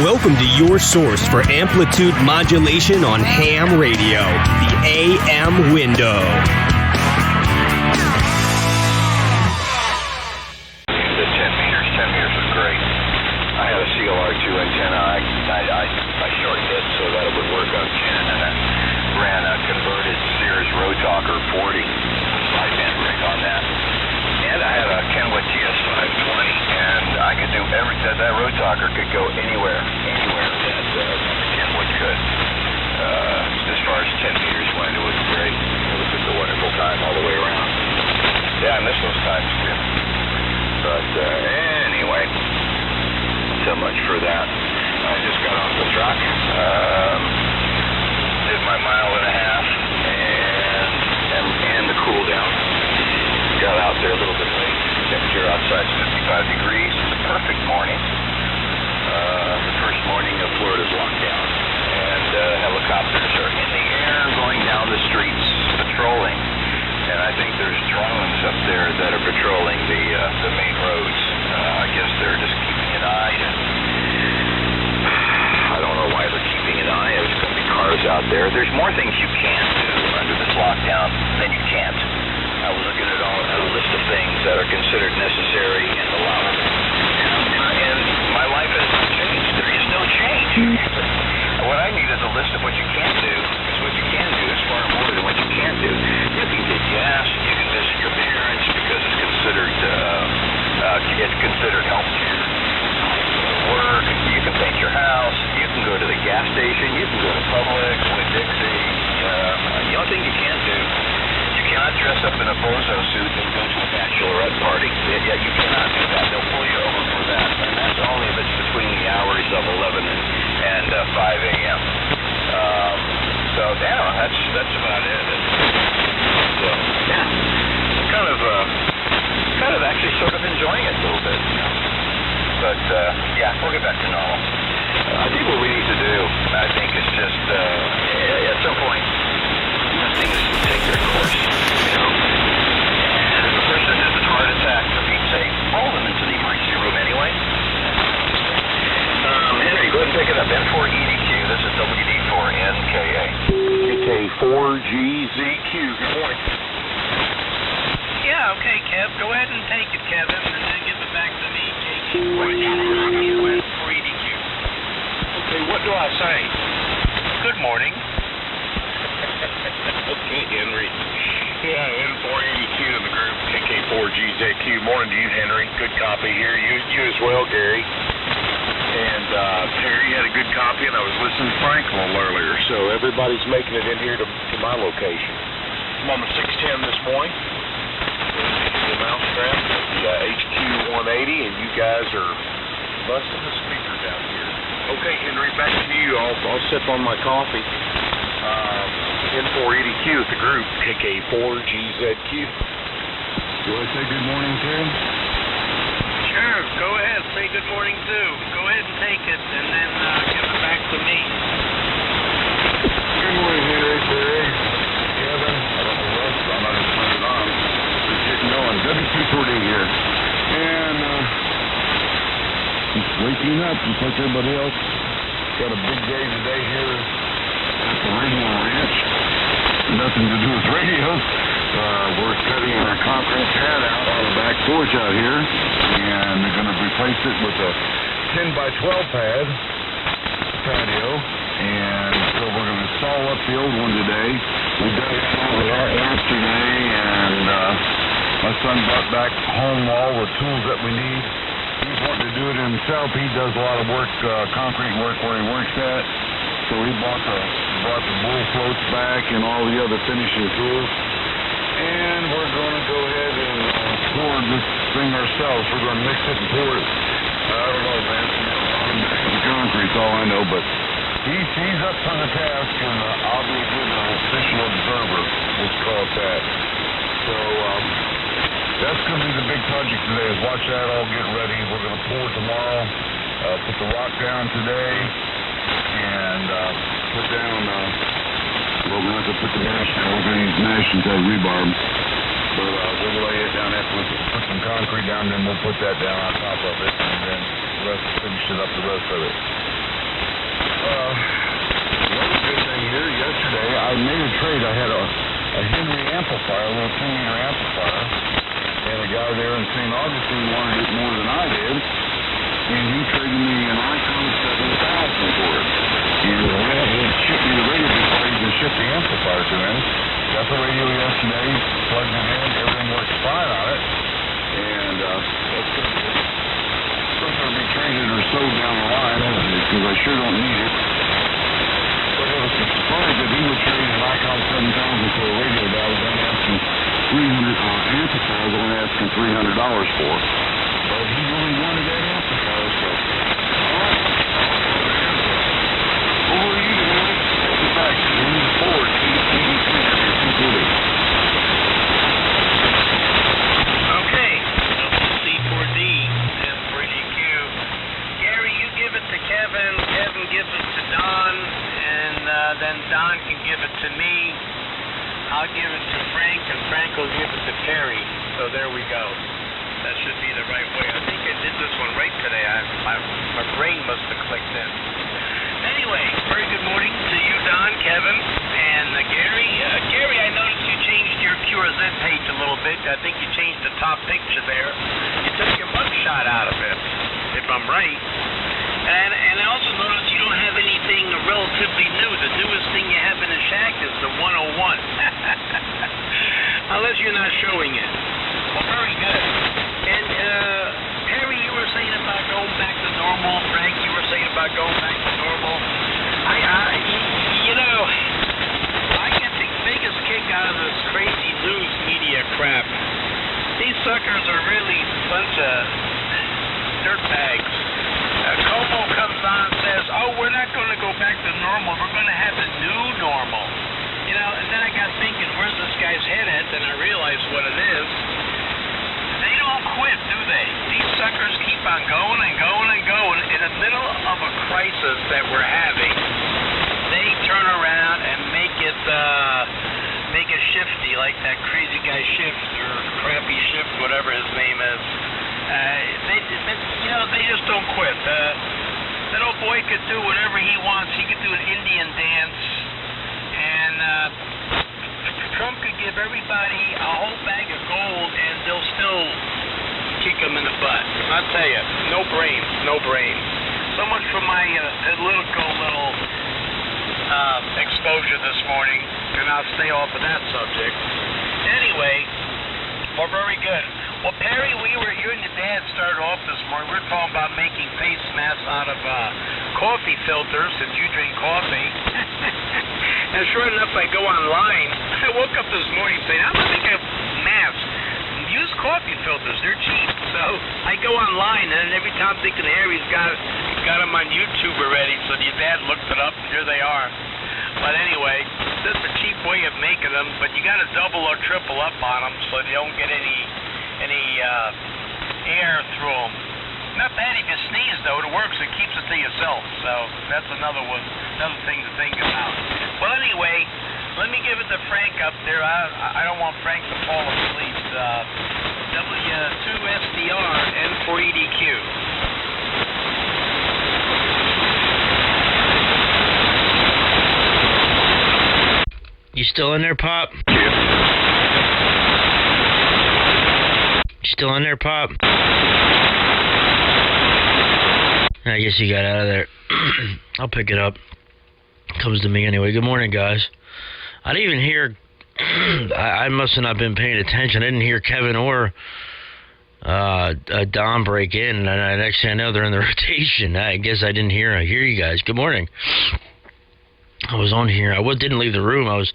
Welcome to your source for amplitude modulation on ham radio, the AM window. The 10 meters was great. I had a CLR2 antenna. I shortened it so that it would work on 10, and I ran a converted Sears Road Talker 40 sideband rig on that. And I had a Kenwood TS520, and I could do everything. That Road Talker could go anywhere that Kenwood could. As far as 10 meters went, it was great. It was just a wonderful time all the way around. Yeah, I miss those times too. But anyway, so much for that. I just got off the truck, did my mile and a half, and the cool down. Got out there a little bit late. Temperature outside is 55 degrees. It's a perfect morning. The first morning of Florida's lockdown. And helicopters are in the air going down the streets patrolling. And I think there's drones up there that are patrolling the main roads. I guess they're just keeping an eye. I don't know why they're keeping an eye. There's going to be cars out there. There's more things you can do under this lockdown than you can't. I was looking at a list of things that are considered necessary and allowable. And my life has not changed. There is no change. What I need is a list of what you can't do, because what you can do is far more than what you can't do. You can get gas, you can visit your parents because it's considered health care. Work, you can paint your house, you can go to the gas station, you can go to Publix, Winn-Dixie. The only thing you can't do, you cannot dress up in a bozo suit and go to a bachelorette party. Yeah, you cannot do that. They'll pull you over for that. And that's only if it's between the hours of 11 and 5 a.m. So, yeah, that's about it. So, yeah, kind of actually sort of enjoying it a little bit, you know. But, yeah, we'll get back to normal. I think what we need to do, I think, is just, at some point, things take their course, you know. And if a person has a heart attack, for Pete's sake, roll them into the emergency room anyway. Henry, go ahead and pick it up. N4EDQ. This is WD4NKA. KK4GZQ. Good morning. Yeah, okay, Kev. Go ahead and take it, Kevin, and then give it back to me. N4EDQ. Okay, what do I say? Good morning. Okay, Henry. Yeah, N4EDQ to the group. KK4GZQ. Morning to you, Henry. Good copy here. You as well, Gary. And Terry had a good copy, and I was listening to Frank a little earlier. So everybody's making it in here to my location. I'm on the 610 this morning. The mousetrap, the HQ180, and you guys are busting the speaker down here. Okay, Henry, back to you. I'll sip on my coffee. N4EDQ at the group, KK4GZQ. Do I say good morning, Terry? Sure, go ahead. Say good morning, too. Go ahead and take it, and then give it back to me. Good morning, Henry, Terry, Kevin. I don't know what, I'm not going to turn it on. Just getting going. WC4D here. And just waking up just like everybody else. Got a big day today here at the radio ranch. Nothing to do with radios. We're setting our conference pad out on the back porch out here, and they're going to replace it with a 10 by 12 pad patio, and so we're going to install up the old one today. We done it yesterday, and my son brought back home all the tools that we need. He's wanting to do it himself. He does a lot of work, concrete work where he works at, so he brought the bull floats back and all the other finishing tools. And we're going to go ahead and pour this thing ourselves. We're going to mix it and pour it. I don't know, man. The concrete's all I know, but he's up for the task, and I'll be a good official observer. Let's call it that. So that's going to be the big project today. Is watch that all get ready. We're going to pour tomorrow. Put the rock down today, and put down. Well, we're not going to put the mesh down. We're going to use mesh instead of rebar. But we'll lay it down after we put some concrete down, then we'll put that down on top of it, and then finish it up the rest of it. Another good thing here, yesterday I made a trade. I had a Henry amplifier, a little 2-meter amplifier, and a guy there in St. Augustine wanted it more than I did, and he traded me an Icon 7000 for it. And he shipped me the radio before he even shipped the amplifier to him. Got the radio yesterday, plugged it in, everything works fine on it, and that's good. Still going to be traded or sold down the line, because I sure don't need it. But it was surprised that he would trade an Icon 7000 for a radio that I was only asking amplifier, I was only asking $300 for. But he really wanted that amplifier, so. Alright. Over to you, man. Get back. N4EDQ. Okay, WC4D, N4EDQ. Gary, you give it to Kevin, Kevin gives it to Don, and then Don can give it to me. I'll give it to Frank, and Frank will give it to Perry. So there we go. That should be the right way. I think I did this one right today. My brain must have clicked in. Anyway, very good morning to you, Don, Kevin, and Gary. Gary, I noticed you changed your QRZ page a little bit. I think you changed the top picture there. You took your mugshot out of it, if I'm right. And I also noticed you don't have anything relatively new. The newest thing you have in the shack is the 101. Unless you're not showing it. Well, very good. And Perry, you were saying about going back to normal. Frank, you were saying about going back to normal. I get the biggest kick out of this crazy news media crap. These suckers are really a bunch of dirtbags. Como comes on and says, oh, we're not going to go back to normal. We're going to have a new normal. And then I got thinking, where's this guy's head at? Then I realized what it is. They don't quit, do they? These suckers keep on going and going and going. In the middle of a crisis that we're having, they turn around and make it shifty, like that crazy guy Shift or Crappy Shift, whatever his name is. They just don't quit. That old boy could do whatever he wants. He could do an Indian dance, and Trump could give everybody a whole bag of gold, and they'll still kick him in the butt. I'll tell you, no brains, no brains. So much for my political little exposure this morning, and I'll stay off of that subject. Anyway, well, very good. Well, Perry, you and your dad started off this morning. We were talking about making face masks out of coffee filters, since you drink coffee. And sure enough, I go online. I woke up this morning saying, I'm going to make a mask. Use coffee filters. They're cheap. So I go online, and every time I'm thinking Harry's got them on YouTube already. So your dad looked it up, and here they are. But anyway, this is a cheap way of making them, but you got to double or triple up on them so they don't get any air through them. Not bad if you sneeze, though. It works. It keeps it to yourself. So that's another thing to think about. Well, anyway, let me give it to Frank up there. I don't want Frank to fall asleep. W3MMR N4EDQ. You still in there, Pop? You still in there, Pop? I guess you got out of there. I'll pick it up. Comes to me anyway. Good morning, guys. I didn't even hear... I must have not been paying attention. I didn't hear Kevin or Don break in. And next thing I know, they're in the rotation. I guess I didn't hear you guys. Good morning. I was on here. I didn't leave the room. I was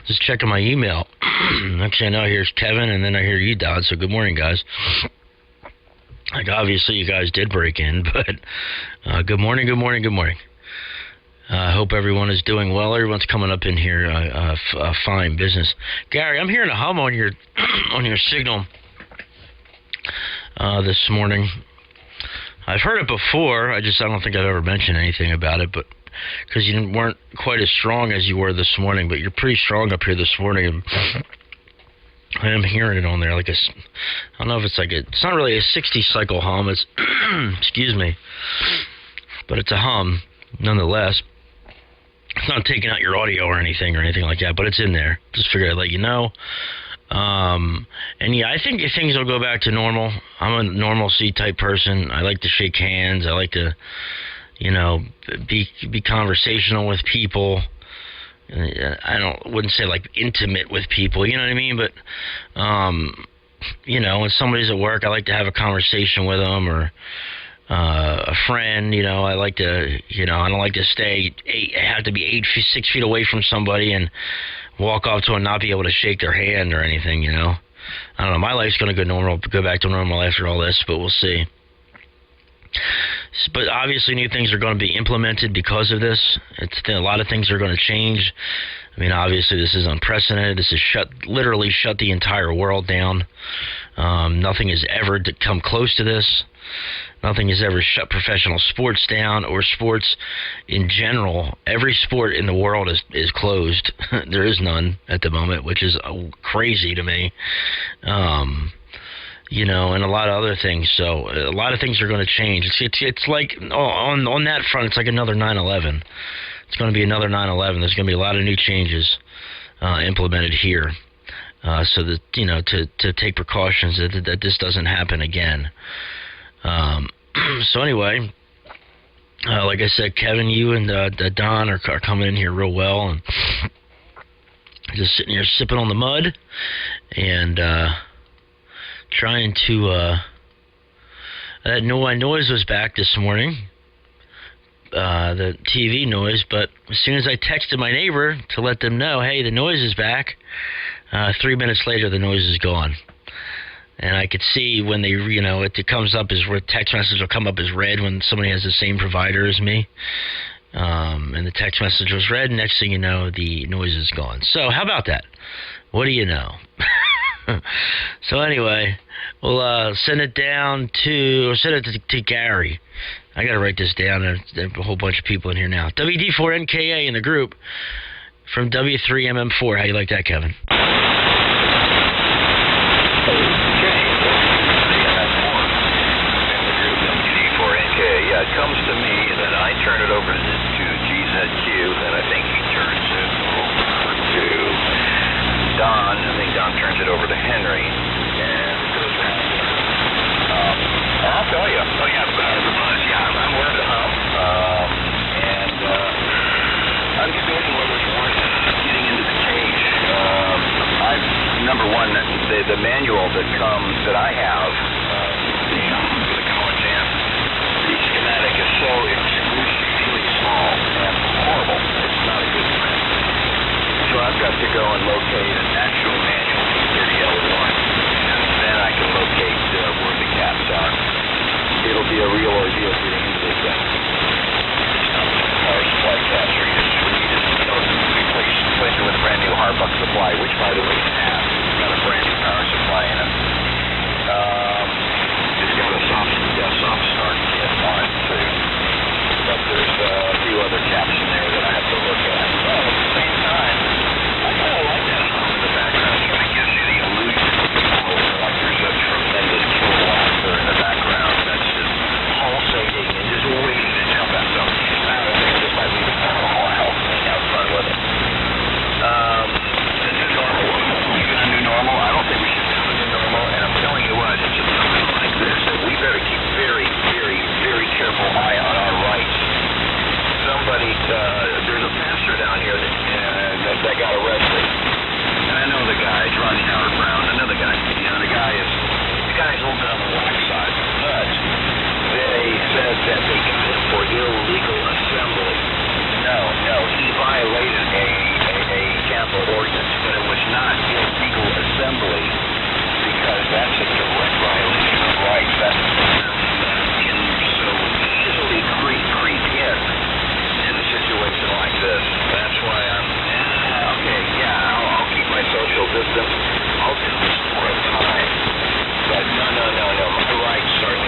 just checking my email. Next thing I know, here's Kevin, and then I hear you, Don. So good morning, guys. Like, obviously, you guys did break in, but good morning, good morning, good morning. I hope everyone is doing well. Everyone's coming up in here. Fine business. Gary, I'm hearing a hum on your signal this morning. I've heard it before. I don't think I've ever mentioned anything about it, but because you weren't quite as strong as you were this morning, but you're pretty strong up here this morning. And I am hearing it on there, I don't know if it's not really a 60 cycle hum. It's excuse me, but it's a hum. nonetheless, it's not taking out your audio or anything like that, but it's in there. Just figured I'd let you know. And yeah, I think things will go back to normal. I'm a normalcy type person. I like to shake hands. I like to, be conversational with people. Wouldn't say like intimate with people, you know what I mean? But, when somebody's at work, I like to have a conversation with them, or a friend, I like to, I don't like to have to be 6 feet away from somebody and walk off to and not be able to shake their hand or anything, I don't know. My life's going to go back to normal after all this, but we'll see. But obviously new things are going to be implemented because of this. A lot of things are going to change. I mean, obviously this is unprecedented. This has literally shut the entire world down. Nothing has ever come close to this. Nothing has ever shut professional sports down, or sports in general. Every sport in the world is closed. There is none at the moment, which is crazy to me. And a lot of other things. So a lot of things are going to change. It's like on that front, it's like another 9/11. It's going to be another 9/11. There's going to be a lot of new changes implemented here, so that to take precautions that this doesn't happen again. So anyway, like I said, Kevin, you and Don are coming in here real well, and just sitting here sipping on the mud and trying to. That noise was back this morning, the TV noise. But as soon as I texted my neighbor to let them know, hey, the noise is back, 3 minutes later the noise is gone. And I could see when they, it comes up as text message will come up as red when somebody has the same provider as me. And the text message was red. Next thing you know, the noise is gone. So how about that? What do you know? So anyway, we'll send it to Gary. I got to write this down. There's a whole bunch of people in here now. WD4NKA in the group from W3MMR. How you like that, Kevin? Yeah, it comes to me, and then I turn it over to GZQ, and I think he turns it over to Don. I think Don turns it over to Henry, and it goes around. I'll tell you. Oh, yeah, the buzz. Yeah, I'm aware of the hum. And I'm debating whether it's worth getting into the cage. Number one, the manual that I have, the college amp, the schematic is so excruciatingly small and horrible. It's not a good print. So I've got to go and locate an actual manual P30L1, and then I can locate where the caps are. It'll be a real ordeal getting into this thing. It's not like a power supply caps, or you just replace it with a brand new hardbuck supply, which, by the way, it has. It's got a brand new power supply in it. It's got a soft start kit on it too. But there's a few other caps in there that I have to look at. But at the same time, I kind of like that hum in the background. It kind of gives you the illusion like there's a tremendous kilowatt in the background that's just pulsating and just waiting to jump out. So I don't think this might be a while to have fun with it. The new normal. Are you going to new normal? I don't think we should do a new normal. And I'm telling you what, it's just something like this that we better keep very, very, very careful eye on our rights. There's a pastor down here that got arrested. And I know the guy, Ronnie Howard Brown, another guy. The guy's a little bit on the whack side. But they said that they got him for illegal assembly. No, he violated a capital ordinance, but it was not illegal assembly because that's a direct violation of rights. That's something that can so easily creep in a situation like this. That's why I'll keep my social distance. I'll do this for a time. But no. My rights are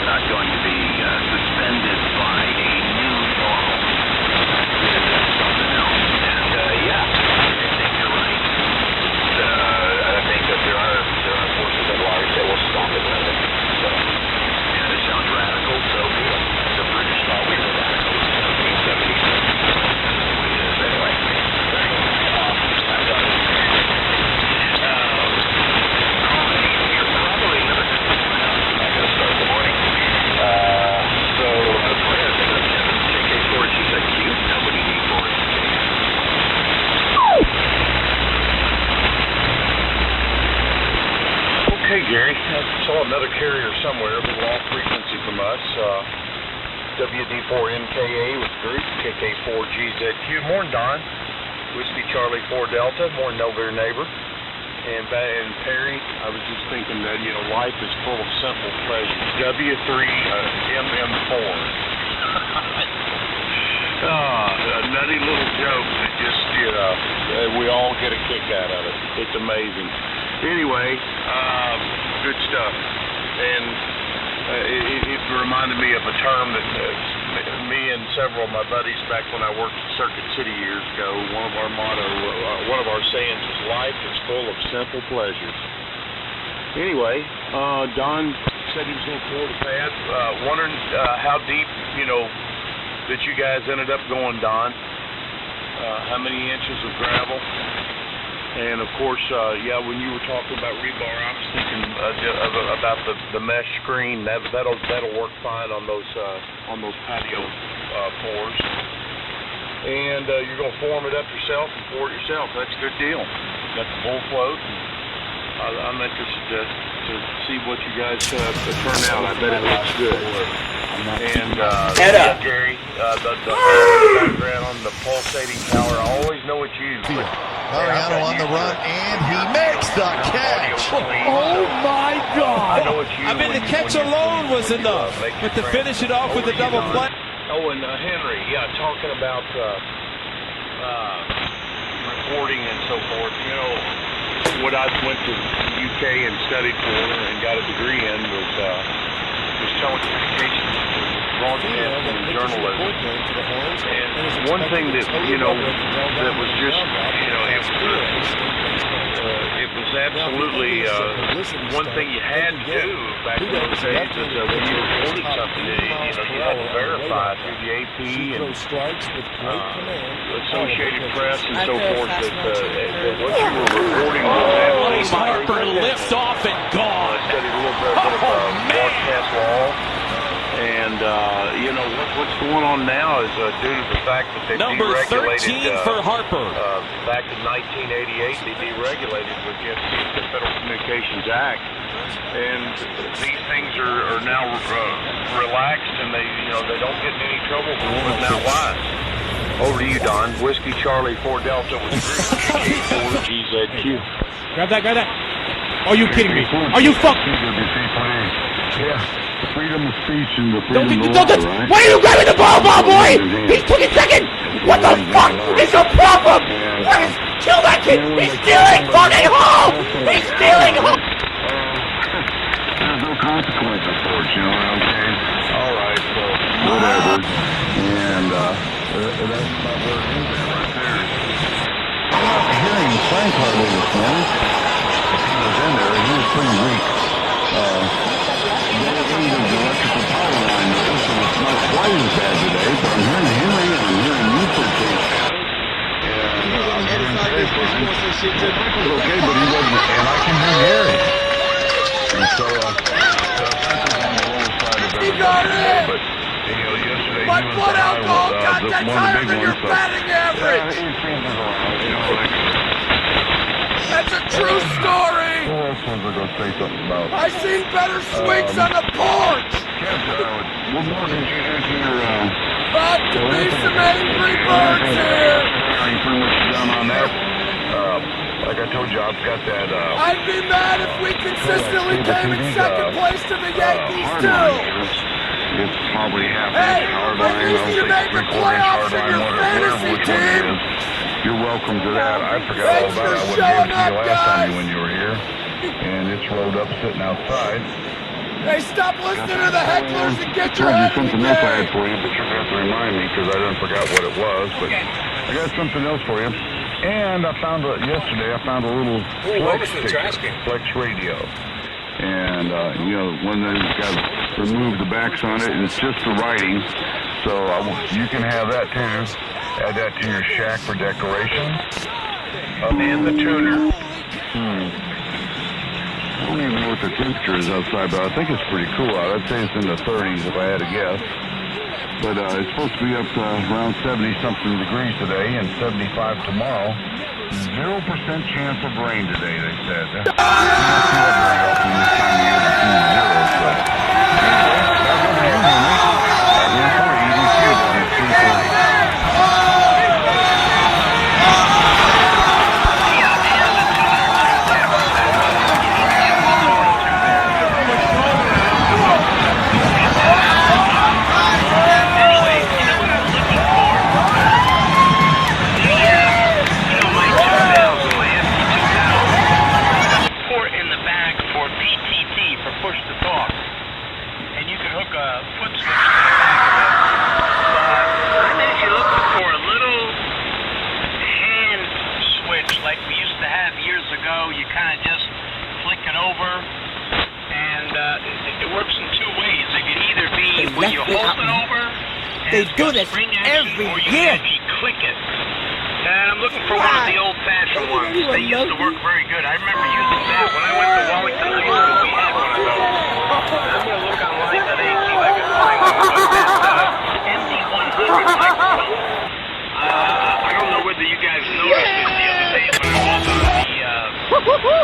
not going to be suspended carrier somewhere, but off frequency from us. WD4NKA with the group, KK4GZQ. Morning, Don. Whiskey Charlie 4 Delta. Morning, November neighbor. And Perry, I was just thinking that, you know, life is full of simple pleasures. W3MMR. A nutty little joke that just, you know, we all get a kick out of it. It's amazing. Anyway, good stuff. And it reminded me of a term that me and several of my buddies back when I worked at Circuit City years ago, one of our sayings was, life is full of simple pleasures. Anyway, Don said he was going to pour the pad. Wondering how deep, you know, that you guys ended up going, Don. How many inches of gravel? And of course, yeah, when you were talking about rebar, I was thinking about the mesh screen. That'll work fine on those patio pours. And you're gonna form it up yourself and pour it yourself. That's a good deal. Got the bull float. I'm interested to see what you guys turn out. I bet it looks good. And yeah, Gary, the background on the pulsating tower. I always know it's you. Mariano on the run, and he makes the catch. Oh my God! I know it's you. I mean, the catch alone was enough, but to finish it off with a double play. Oh, and Henry, yeah, talking about reporting and so forth. You know, what I went to the UK and studied for and got a degree in was telecommunications, broadcasting, and journalism. And one thing that, you know, that was just, you know, it was absolutely one thing you had to do back in those days is when you reported something, you know, you had to verify through the AP and Associated Press and so forth that what you were reporting was Harper lift off and gone. I studied a little bit of broadcast law. And, you know, what's going on now is due to the fact that they Number deregulated 13 for Harper. Back in 1988, they deregulated with the Federal Communications Act. And these things are now relaxed, and they don't get in any trouble for them. Now, why? Over to you, Don. Whiskey Charlie 4 Delta with KK4GZQ. Grab that. Are you kidding me? Are you fucking? Yeah. Freedom of speech and the freedom of law, right? Why are you grabbing the ball, boy? He's 22nd! What the fuck is your problem? What is... Kill that kid! He's stealing fucking home! He's stealing home! There's no consequences for it, you know what I'm saying? All right, so whatever. And that's about where it is right there. I'm not hearing Frank hardly this morning. He was in there, he was pretty weak. The electrical power line there, so it's not quite as bad today, but I'm hearing Henry and I'm hearing you for case. And I'm hearing Terry fine. Frank was okay, but he wasn't, and I can hear Gary. And so, Frank was on the lower side of everybody, but, you know, yesterday he was the high one, one of the big ones, so, he seems around, you know, like... That's a true story! Who else was I going to say something about? I seen better swings on the porch! What more did you hear? About to be some angry birds here! Are you pretty much done on that? Like I told you, I've got that, I'd be mad if we consistently came in second place to the Yankees, too! It's probably half Hey, inch hard at line, least you made the playoffs in your fantasy team! You're welcome to that. I forgot all about it. I would have given it to you last time when you were here. And it's rolled up sitting outside. Hey, stop listening to the hecklers and get your head in the something else I game! had for you, but you're going to have to remind me because I didn't forget what it was. But I got something else for you. And I found yesterday I found a little Flex radio. And, you know, when they've got to remove the backs on it, and it's just the writing. So you can have that too. Add that to your shack for decoration. And the tuner. I don't even know what the temperature is outside, but I think it's pretty cool out. I'd say it's in the 30s if I had to guess. But it's supposed to be up to around 70-something degrees today and 75 tomorrow. 0% chance of rain today, they said. You don't see that very often this time of year between 0. They do this every year. Click it. And I'm looking for one of the old-fashioned ones. They used to work very good. I remember using that when I went to Wallington High School. We had one of those. I'm going to look online today and see if I can find one of those. MD100 microphone. I don't know whether you guys noticed this the other day when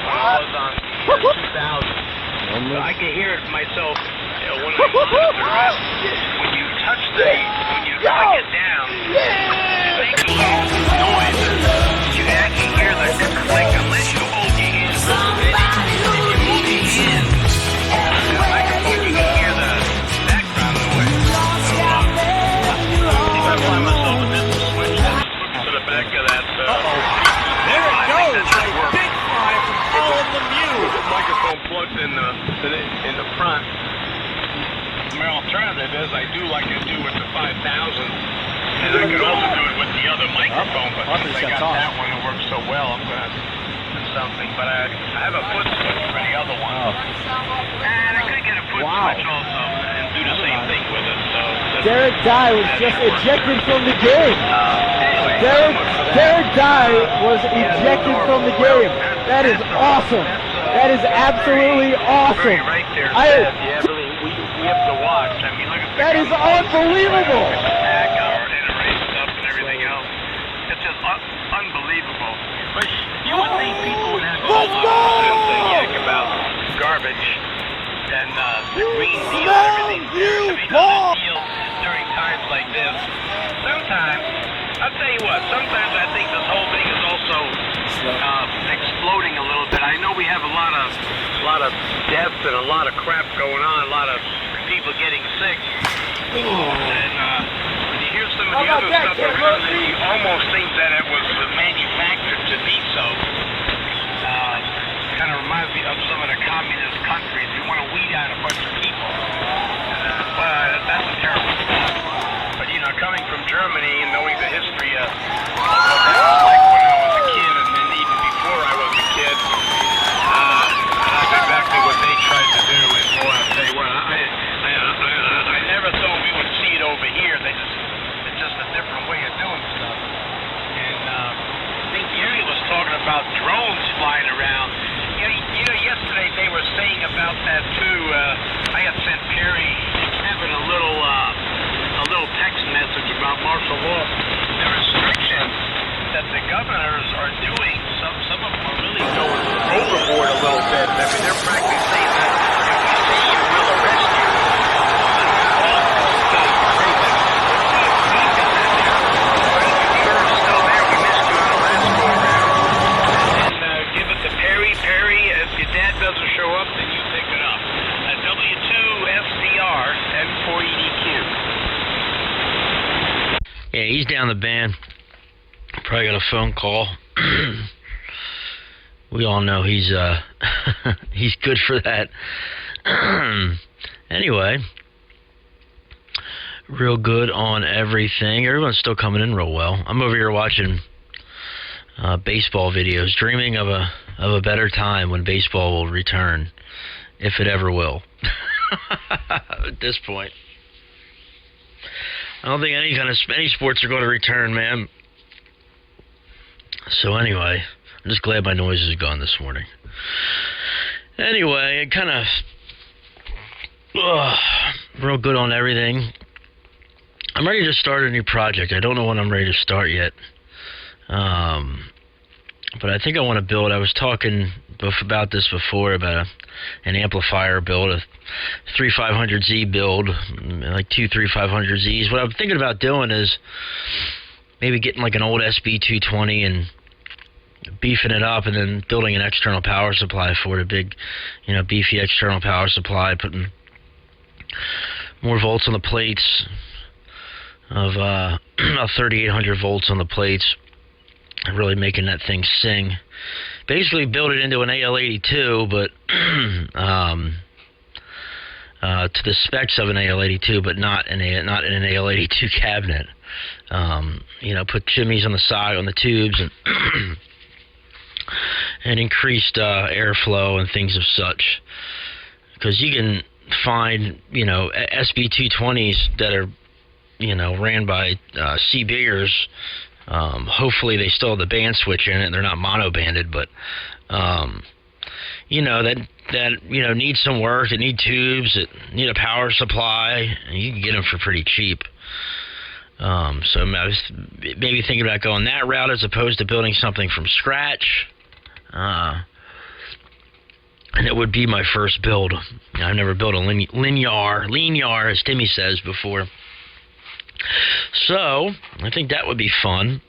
I was on the 2000. I can hear it myself when I monitor it. When you touch when you click it down, it makes a little noise. You can actually hear the click unless you hold your hands real steady. If you move your hands, the microphone, you can hear the background noise. So, if I find myself a different switch, look to the back of that. There it goes. A big fly from Colin Lemieux. The microphone plugged in the front. My alternative is I do like I do with the 5000, and I could also do it with the other microphone, but since I got that one that works so well, I'm going to do something. But I have a foot switch for the other one. And I could get a foot switch also and do the same thing with it. So Derek Dye was just ejected from the game. Derek Dye was ejected from the game. That is awesome. That is absolutely awesome. Right there, we have to watch. I mean, look at that is unbelievable. And race stuff and everything else. It's just unbelievable. But you would think people would have a lot of sense and yak about garbage and the Green Deal and everything. I mean, the deal during times like this. Sometimes, I'll tell you what, sometimes I think this whole thing is also exploding a little bit. I know we have a lot of deaths and a lot of crap going on, a lot of people getting sick. And when you hear some of the other stuff around it, you almost think that it was manufactured to be so. Kind of reminds me of some of the communist countries. You want to weed out a bunch of people. That's a terrible thing. But, you know, coming from Germany and knowing the history of what that was like when I was a kid, and then even before I was a kid, that's exactly what they tried to do. And boy, I'll tell you what, I never thought we would see it over here. It's just a different way of doing stuff. And I think Gary was talking about drones flying around. You know, yesterday they were saying about that too. I had sent Perry having a little text message about martial law. The restrictions that the governors are doing, some of them are really going overboard a little bit. I mean, they're practically saying that if we see you, we'll arrest you. Still there. We missed you on the last go around. And give it to Perry. Perry, if your dad doesn't show up, then you pick it up. W3MMR, N4EDQ. Yeah, he's down the band. Probably got a phone call. We all know he's he's good for that. Anyway, real good on everything. Everyone's still coming in real well. I'm over here watching baseball videos, dreaming of a better time when baseball will return, if it ever will. At this point, I don't think any sports are going to return, man. So anyway, I'm just glad my noise is gone this morning. Anyway, it kind of real good on everything. I'm ready to start a new project. I don't know when I'm ready to start yet. But I think I want to build. I was talking about this before, about an amplifier build, a 3500Z build, like 2 3500Zs. What I'm thinking about doing is maybe getting like an old SB220 and beefing it up, and then building an external power supply for it, a big, beefy external power supply, putting more volts on the plates of 3800 volts on the plates, and really making that thing sing. Basically build it into an AL82, but to the specs of an AL82, but not in an AL82 cabinet. Put chimneys on the side, on the tubes, and increased airflow and things of such. Because you can find, SB220s that are, ran by C-Biggers. Hopefully they still have the band switch in it, and they're not mono-banded, but, that need some work, that need tubes, that need a power supply, and you can get them for pretty cheap. So I was maybe thinking about going that route as opposed to building something from scratch. And it would be my first build. I've never built a linear, as Timmy says, before. So I think that would be fun.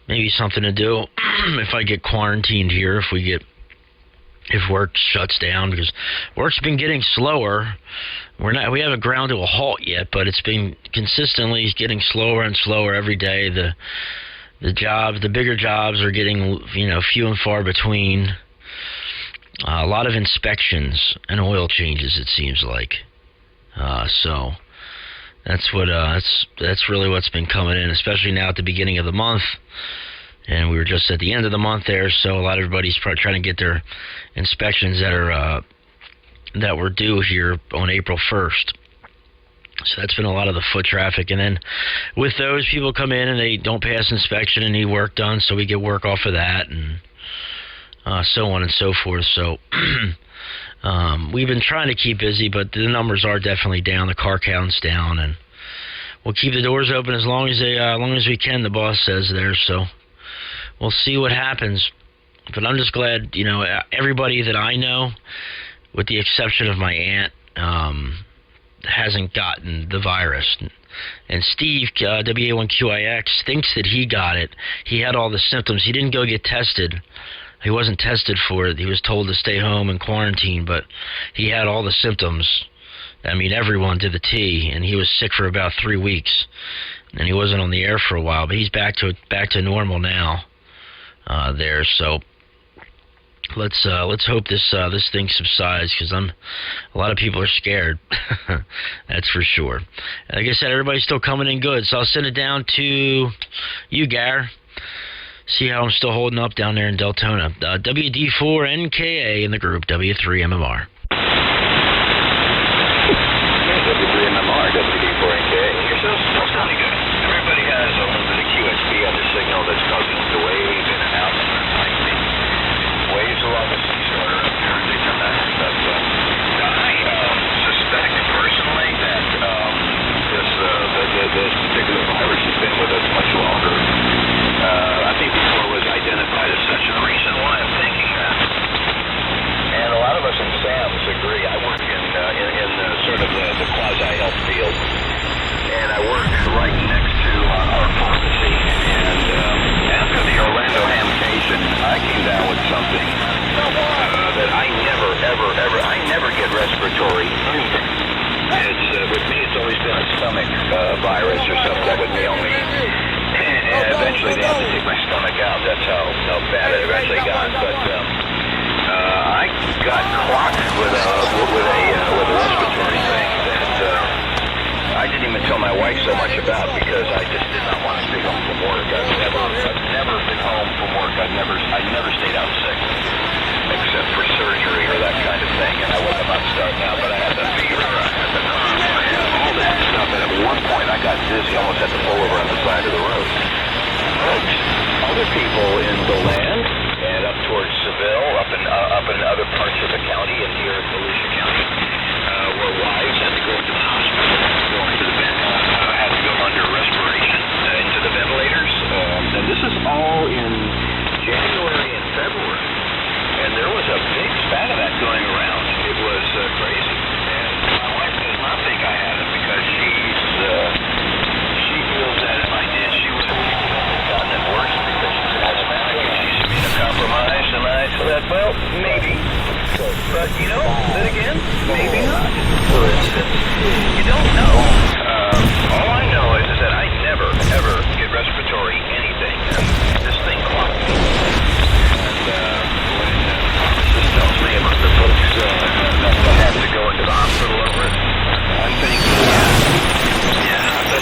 Maybe something to do if I get quarantined here, if work shuts down, because work's been getting slower. We haven't ground to a halt yet, but it's been consistently getting slower and slower every day. The bigger jobs are getting, few and far between. A lot of inspections and oil changes, it seems like. So that's really what's been coming in, especially now at the beginning of the month. And we were just at the end of the month there, so a lot of everybody's probably trying to get their inspections that were due here on April 1st. So that's been a lot of the foot traffic. And then with those, people come in and they don't pass inspection and need work done, so we get work off of that, and so on and so forth. So we've been trying to keep busy, but the numbers are definitely down. The car count's down, and we'll keep the doors open as long as we can, the boss says there. So we'll see what happens. But I'm just glad, everybody that I know, with the exception of my aunt, hasn't gotten the virus. And Steve, WA1QIX, thinks that he got it. He had all the symptoms. He didn't go get tested. He wasn't tested for it. He was told to stay home and quarantine, but he had all the symptoms. I mean, everyone did the T, and he was sick for about 3 weeks, and he wasn't on the air for a while, but he's back to normal now there. So let's hope this thing subsides, because a lot of people are scared. That's for sure. Like I said, everybody's still coming in good, so I'll send it down to you, Gar. See how I'm still holding up down there in Deltona. WD4NKA in the group, W3MMR. W3MMR, WD4NKA. You're still sounding good. Everybody has a little bit of QSB on the signal that's causing them to wave in and out. Like the waves along the seashore up here, they come back and stuff. I suspect personally that this particular virus has been with us much longer. I think before it was identified as such. The reason why I'm thinking that, and a lot of us in SAMs agree, I work in sort of the quasi-health field, and I work right next to our pharmacy, and after the Orlando Hamcation, I came down with something that I never get respiratory anything. With me, it's always been a stomach virus or something that would nail me. And eventually they had to take my stomach out. That's how bad it eventually got. But I got clocked with a respiratory thing that I didn't even tell my wife so much about, because I just did not want to stay home from work. I've never been home from work. I never stayed out sick, except for surgery or that kind of thing. And I wasn't about to start now, but I had the fever. I had all that stuff. And at one point I got dizzy, almost had to pull over on the side of the road. Folks, other people in the land and up towards Seville, up in other parts of the county, and here in Volusia County, where wives had to go into the hospital, had to go under respiration into the ventilators. And this is all in January and February. And there was a But, then again, maybe not. For instance, you don't know. All I know is that I never, ever get respiratory anything. And this thing clocked me. And when the pharmacist tells me about the folks that have to go into the hospital over it, I'm thinking, I bet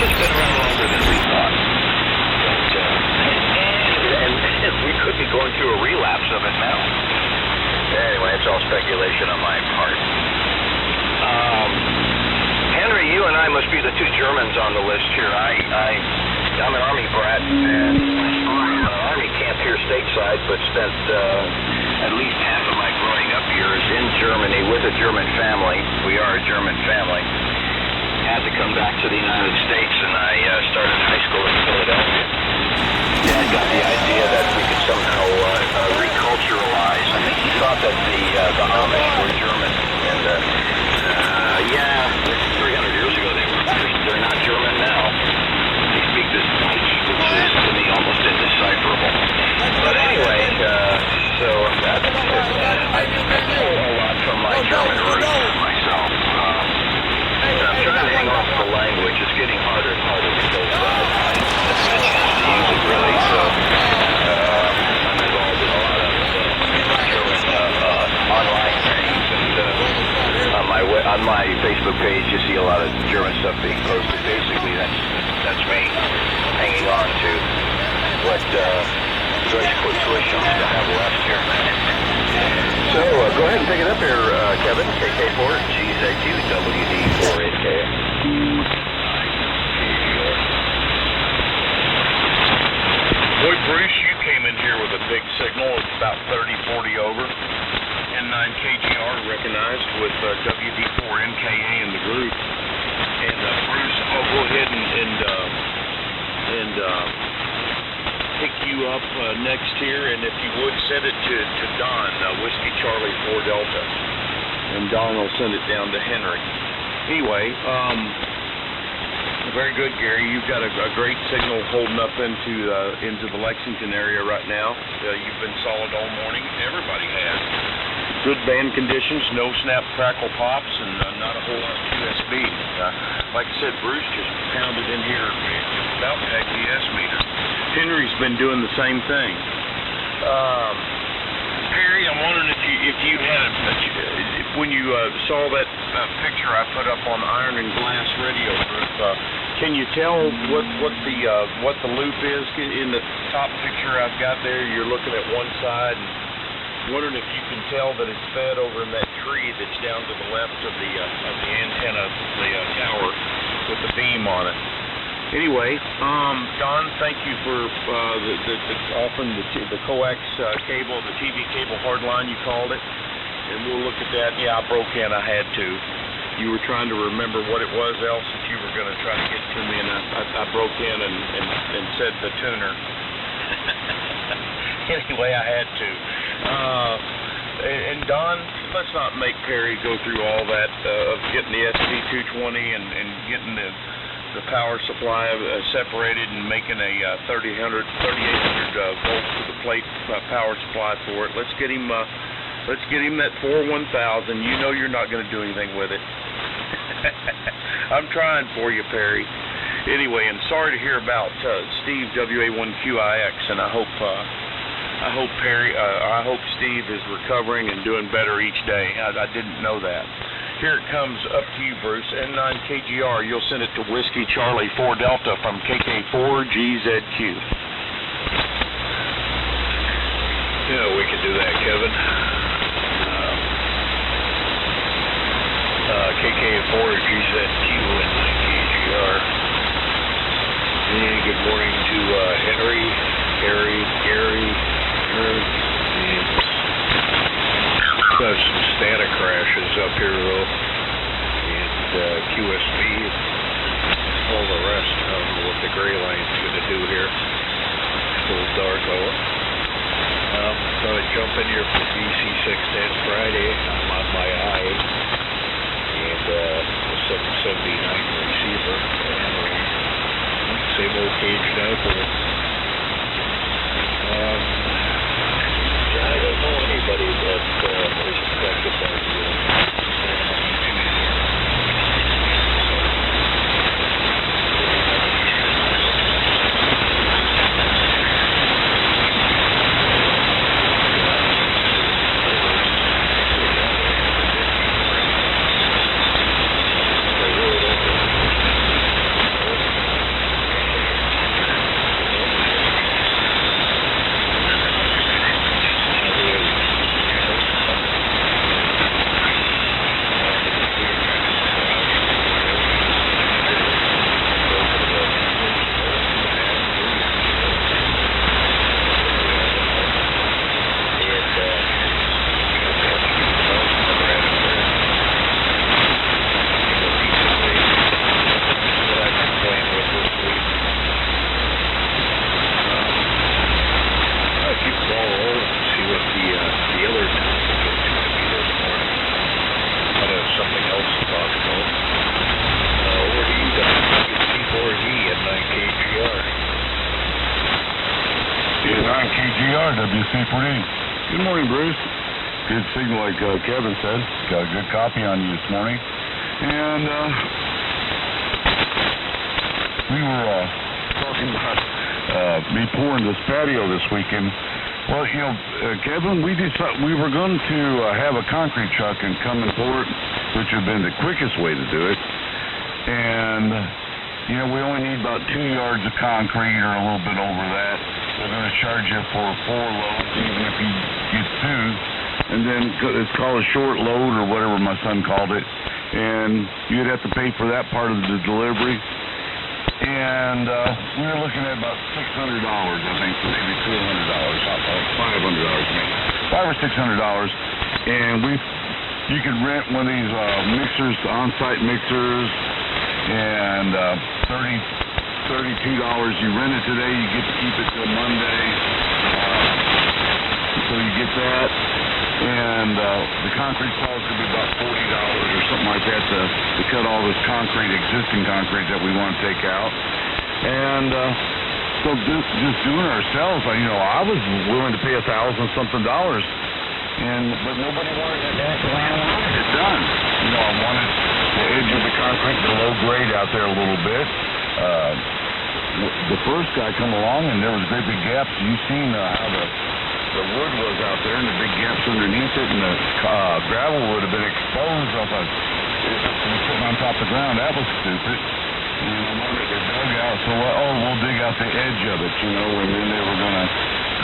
you's been around longer than we thought. And we could be going through a relapse of it now. Anyway, it's all speculation on my part. Henry, you and I must be the two Germans on the list here. I'm an Army brat, and I'm an Army camp here stateside, but spent at least half of my growing up years in Germany with a German family. We are a German family. Had to come back to the United States, and I started high school in Philadelphia. Dad got the idea that we could somehow reculturalize. I think he thought that the Amish were German, and 300 years ago they're not German now. They speak this Deutsch, which is to me almost indecipherable. But anyway, so I pull a lot from my German roots myself. I'm trying to hang on to the language. It's getting harder and harder because it's been used to use it really. So I'm involved in a lot of German online things, and on my Facebook page you see a lot of German stuff being posted. Basically, that's me hanging on to what Deutsch quotations to have left here. So go ahead and pick it up here, Kevin. KK4GZQ, WD4NKA. Boy, Bruce, you came in here with a big signal. It's about 30-40 over. N9KGR recognized with WD4NKA in the group. And Bruce, I'll go ahead and pick you up next here, and if you would, send it to Don, Whiskey Charlie 4 Delta, and Don will send it down to Henry. Anyway, very good, Gary. You've got a great signal holding up into the Lexington area right now. You've been solid all morning. Everybody has. Good band conditions, no snap, crackle, pops, and not a whole lot of QSB. Like I said, Bruce just pounded in here just about the XES meter. Henry's been doing the same thing. Perry, I'm wondering if you had when you saw that picture I put up on Iron and Glass Radio Group. Can you tell what the loop is in the top picture I've got there? You're looking at one side, and wondering if you can tell that it's fed over in that tree that's down to the left of the antenna, the tower with the beam on it. Anyway, Don, thank you for offering the coax cable, the TV cable hardline, you called it, and we'll look at that. Yeah, I broke in. I had to. You were trying to remember what it was else that you were going to try to get to me, and I broke in and said the tuner. Anyway, I had to. And Don, let's not make Perry go through all that of getting the SC220 and getting the power supply separated and making a 3800 volts to the plate power supply for it. Let's get him that 41000. You know you're not going to do anything with it. I'm trying for you, Perry. Anyway, and sorry to hear about Steve WA1QIX, and I hope Steve is recovering and doing better each day. I didn't know that. Here it comes up to you, Bruce. N9KGR. You'll send it to Whiskey Charlie 4 Delta from KK4GZQ. Yeah, we can do that, Kevin. KK4GZQ and 9KGR. And good morning to Henry, Gary, and got some static crashes up here though, and QSB and all the rest. I don't know what the gray line's going to do here. It's a little dark out. Thought I'd jump in here for BC-610 Friday. I'm on my eye, and the 779 receiver. Same old cage now, but I don't know any everybody that is affected by the something else to talk about. Over to you, WC4D and N9KGR. N9KGR, WC4D. Good morning, Bruce. Good signal, like Kevin said. Got a good copy on you this morning. And we were talking about me pouring this patio this weekend. Well, you know, Kevin, we were going to have a concrete truck and come and pour it, which would have been the quickest way to do it. And, you know, we only need about 2 yards of concrete or a little bit over that. They're going to charge you for 4 loads, even if you get 2. And then it's called a short load or whatever my son called it. And you'd have to pay for that part of the delivery. And we were looking at about $600, I think, maybe $200, $500 maybe, $500 or $600. And you could rent one of these mixers, on-site mixers, and $32. You rent it today, you get to keep it till Monday. So you get that. And the concrete saws could be about $40 or something like that to cut all this existing concrete that we want to take out. And so just doing it ourselves, I was willing to pay $1,000-something, but nobody wanted it done. I wanted the edge of the concrete, the low grade out there a little bit. The first guy come along and there was great big gaps. You've seen how the wood was out there and the big gaps underneath it, and the gravel would have been exposed. I thought, sitting on top of the ground, that was stupid. And I wanted to dug out, so we'll dig out the edge of it, and then they were going to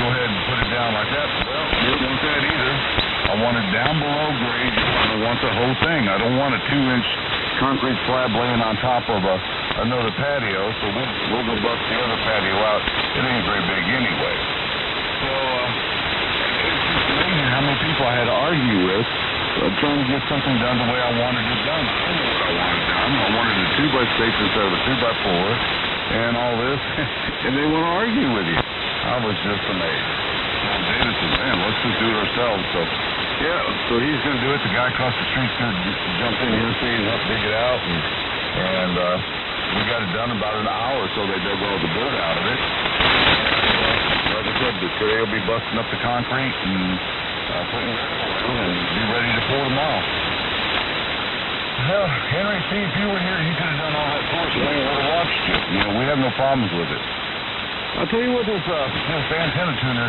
go ahead and put it down like that. Well, didn't want that either. I want it down below grade. I want the whole thing. I don't want a 2-inch concrete slab laying on top of another patio, so we'll go bust the other patio out. It ain't very big anyway. So, amazing how many people I had to argue with trying to get something done the way I wanted it done. I know what I wanted done. I wanted a 2x6 instead of a 2x4 and all this, and they want to argue with you. I was just amazed. And David said, man, let's just do it ourselves. So, yeah, so he's going to do it. The guy across the street's going to jump in here, see and help dig it out, and we got it done in about an hour, so they dug all the dirt out of it. Like I said, today will be busting up the concrete and putting it in and be ready to pour tomorrow. Well, Henry, see, if you were here, you could have done all that for us. We would have watched you. We have no problems with it. I'll tell you what, this antenna tuner,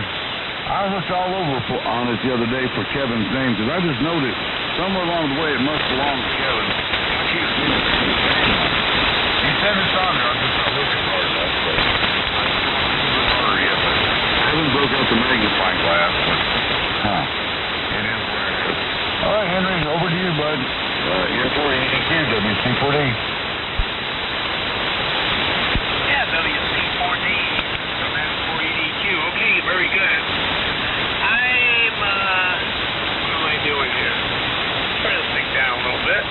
I looked all over on it the other day for Kevin's name, because I just noticed somewhere along the way it must belong to Kevin. I can't see it. He said it's on there. I'm just not looking hard enough. So I haven't broke out the magnifying glass, but it is where it is. All right, Henry, over to you, bud. N4EDQ, WC4D. Yeah, WC4D from N4EDQ. Okay, very good. What am I doing here? Turn this thing down a little bit.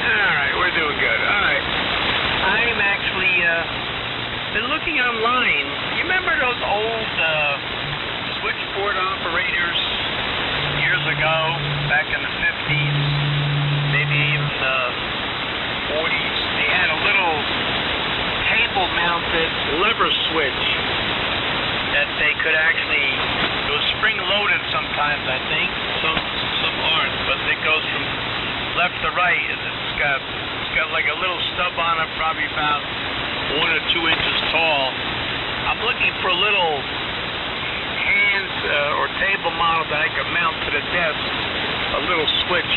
All right, we're doing good. All right. I'm actually been looking online. You remember those old switchboard operators years ago, back in the 50s, maybe even the 40s? They had a little table mount mounted lever switch that they could actually, it was spring loaded sometimes, I think, some aren't, but it goes from left to right, and it's got like a little stub on it, probably about 1 or 2 inches tall. I'm looking for a little hand or table model that I could mount to the desk, a little switch,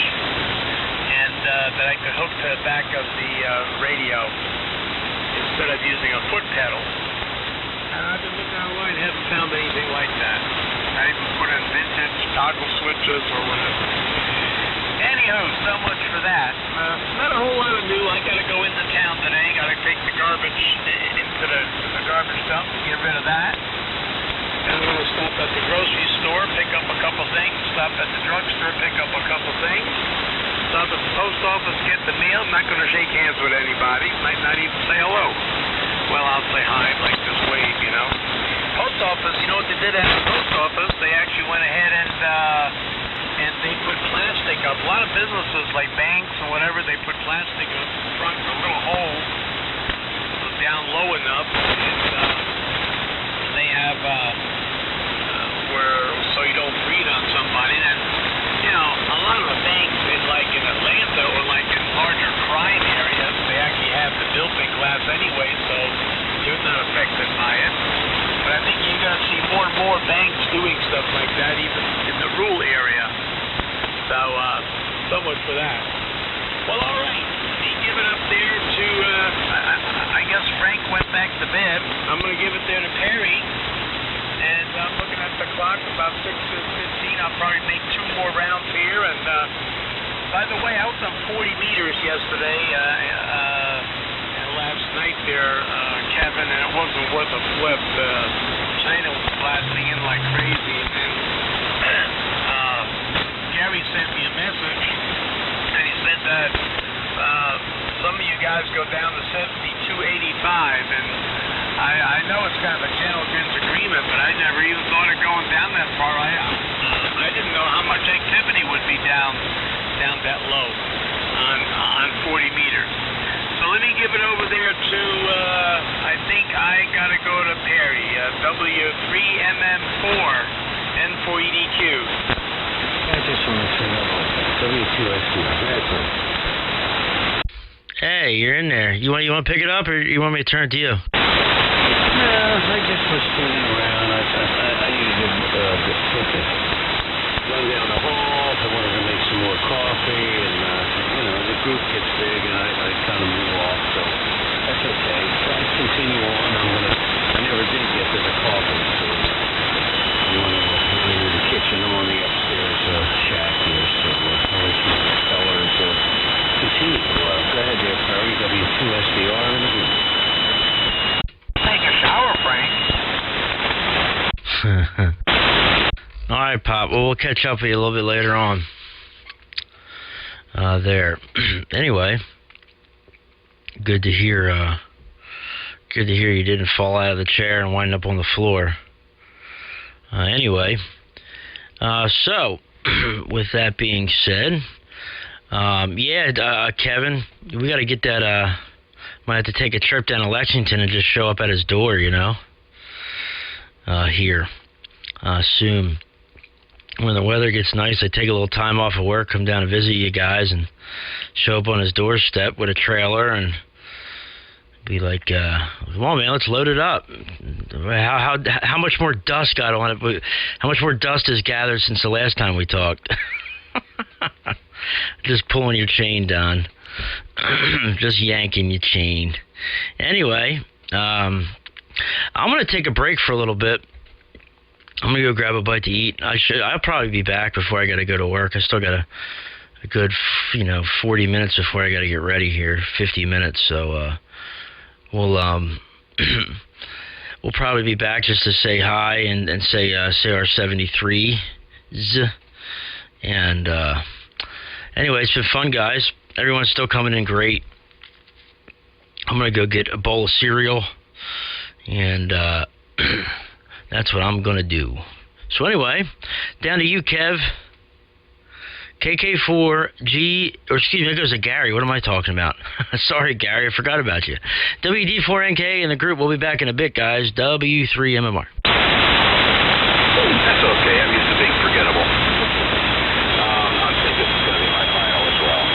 and that I could hook to the back of the radio instead of using a foot pedal. And I've been looking online, haven't found anything like that. I even put in vintage toggle switches or whatever. Anywho, so much for that. Not a whole lot of new. I gotta go into town today. Gotta take the garbage into the garbage dump and get rid of that. And I'm gonna stop at the grocery store, pick up a couple things. Stop at the drugstore, pick up a couple things. Stop at the post office, get the mail. I'm not gonna shake hands with anybody. Might not even say hello. Well, I'll say hi, like this wave, you know. Post office, you know what they did at the post office? They actually went ahead and they put plastic up. A lot of businesses, like banks or whatever, they put plastic up in front, a little hole down low enough, and they have where so you don't breathe on somebody. And you know, a lot of the banks in like in Atlanta or like in larger crime areas, they actually have the built-in glass anyway, so you're not affected by it. But I think you're going to see more and more banks doing stuff like that, even in the rural area. So much for that. Well, all right. We give it up there to, I guess Frank went back to bed. I'm going to give it there to Perry. And I'm looking at the clock, about 6:15. I'll probably make 2 more rounds here. And by the way, I was on 40 meters yesterday, last night there, Kevin, and it wasn't worth a flip. China was blasting in like crazy. And then Gary sent me a message, and he said that some of you guys go down to 72.85, and I know it's kind of a gentleman's agreement, but I never even thought of going down that far. I didn't know how much activity would be down that low on 40 meters. So let me give it over there to, I think I got to go to Perry, W3MMR, N4EDQ. I just want to turn that on. W2SD. That's it. Hey, you're in there. You want to pick it up, or you want me to turn it to you? No, I just was fooling around. I needed to run down the hall. I wanted to make some more coffee, and you know, the group gets big, and I kind of move off. So that's okay. So I continue on. I never did get to the coffee, so I'm going to the kitchen. I'm on the upstairs shack here, so I was in the cellar to continue. Go ahead there, Perry. W2SDR in the room. Take a shower, Frank. All right, Pop. Well, we'll catch up with you a little bit later on. There. Anyway, good to hear. Good to hear you didn't fall out of the chair and wind up on the floor. Anyway, so with that being said, Kevin, we got to get that. Might have to take a trip down to Lexington and just show up at his door, you know. Here, soon. When the weather gets nice, I take a little time off of work, come down and visit you guys, and show up on his doorstep with a trailer and be like, "Come on, man, let's load it up." How much more dust got on it? How much more dust has gathered since the last time we talked? Just pulling your chain down, just yanking your chain. Anyway, I'm gonna take a break for a little bit. I'm gonna go grab a bite to eat. I'll probably be back before I gotta go to work. I still got a good, 40 minutes before I gotta get ready here. 50 minutes. So we'll probably be back just to say hi and say our 73s. And anyway, it's been fun, guys. Everyone's still coming in great. I'm gonna go get a bowl of cereal, and that's what I'm gonna do. So anyway, down to you, Kev. it goes to Gary. What am I talking about? Sorry, Gary, I forgot about you. WD4NKA in the group. We'll be back in a bit, guys. W3MMR. That's okay. I'm used to being forgettable. I'm thinking this is going to be my final as well.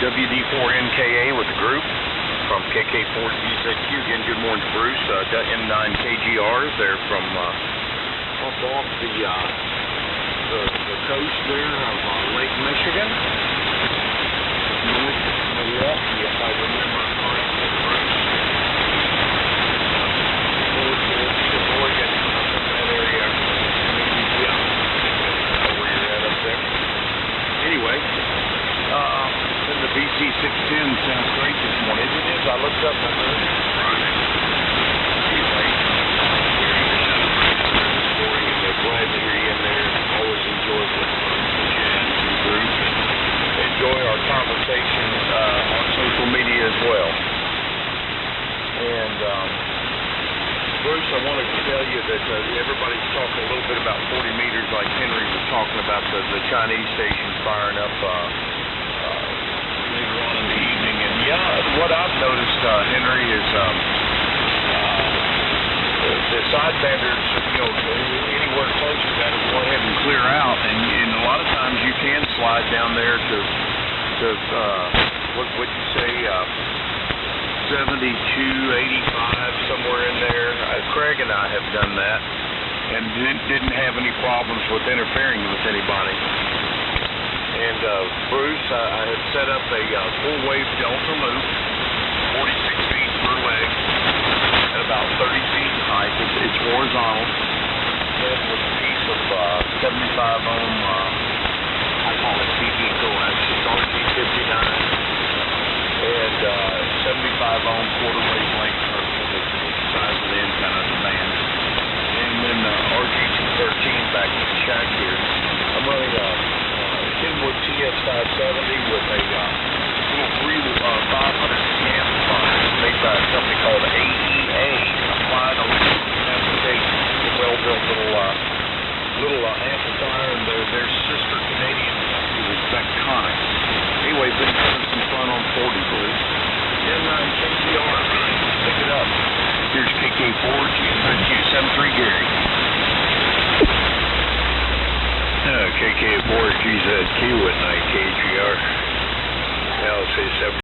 WD4NKA with the group from KK4GZQ. Again, good morning to Bruce. N9KGR. They're from up off the coast there of Lake Michigan. North Milwaukee, if I remember correctly, Bruce. Oregon, that area. Yeah, where you're at up there. Anyway, the BC-610 sounds great this morning. It is. I looked up and heard it's Friday. Anyway, they're glad to hear you in there. Always enjoy listening to Chad and the group. Enjoy our conversation on social media as well. And Bruce, I wanted to tell you that everybody's talking a little bit about 40 meters, like Henry was talking about the Chinese stations firing up later on in the evening. And yeah, what I've noticed, Henry, is the sidebanders, anywhere close to that, go ahead and clear out. And a lot of times you can slide down there to what would you say, 72, 85, somewhere in there. Craig and I have done that and didn't have any problems with interfering with anybody. And Bruce, I had set up a full-wave Delta loop, 46 feet per leg, at about 30 feet in height. It's horizontal, and with a piece of 75 ohm, I call it TD coax, it's RG59, and 75 ohm quarter wavelength for the size of the antenna, the band. And then RG213 back to the shack here. I'm running a Kenwood TS570 with a little 500 amplifier made by a company called AEA, Applied Electrical Application. It's a well-built little amplifier, and their sister Canadian company was Vectronic. Anyway, been having some fun on 40 Blues. N9KGR, pick it up. Here's KK4GZQ, 73 Gary. KK4GZQ with 9KGR. Now say 7.